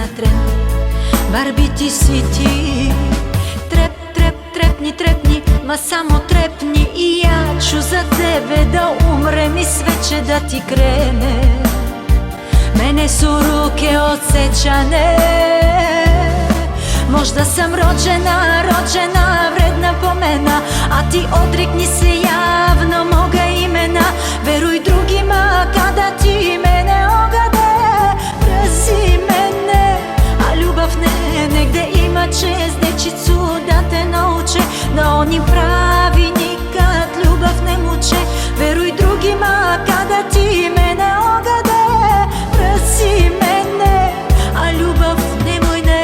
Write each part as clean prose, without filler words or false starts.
na tren. Bar biti si ti. Trep, trep, trepni, trepni, ma samo trepni i ja ću za tebe da umrem i sve će da ti krene. Mene su ruke odsečane, možda sam rođena, rođena, vredna pomena, a ti odrekni se javno moga imena. Veruj drugima kada ti mene ogade, mrzi mene, a ljubav ne, negde ima čest dečicu da te nauče, da oni pravi nikad ljubav ne muče. Veruj drugima kada ti mene ogade, mrzi mene, a ljubav nemoj ne.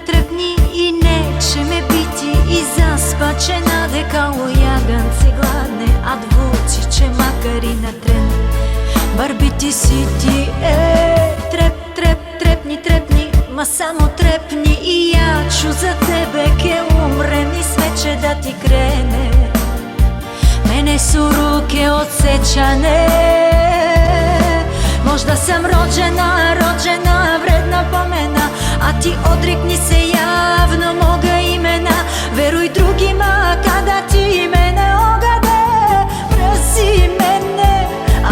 Trepni i neće me biti i zaspaće nade kao jagance gladne, a dvući će makar i na tren. Bar biti si ti, trep, trep, trepni, trepni, ma samo trepni i ja ću za tebe ke umrem i sve će da ti krene. Mene su ruke odsečane, možda sam rođena, rođena, vredna pomena, a ti odrekni se javno moga imena. Veruj drugima kada ti mene ogade, mrzi mene,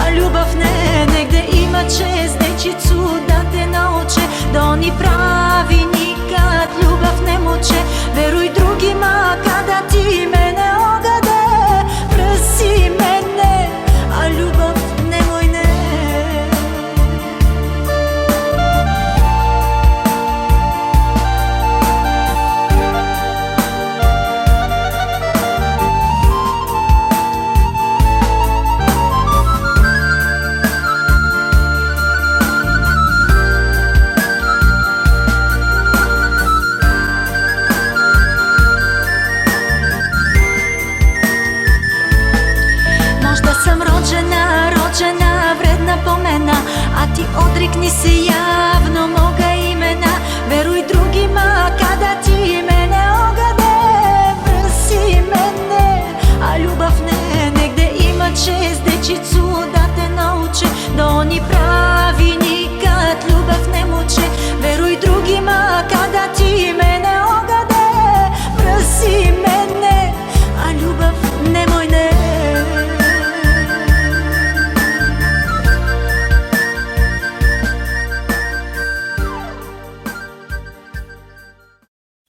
a ljubav ne, negde ima čest dečicu da te nauče, da oni pravi nikad ljubav ne muče. Veruj drugima kada ti mene ogade, mrzi mene, a ljubav nemoj ne. Sam rođena, rođena, vredna pomena, a ti odrekni se javno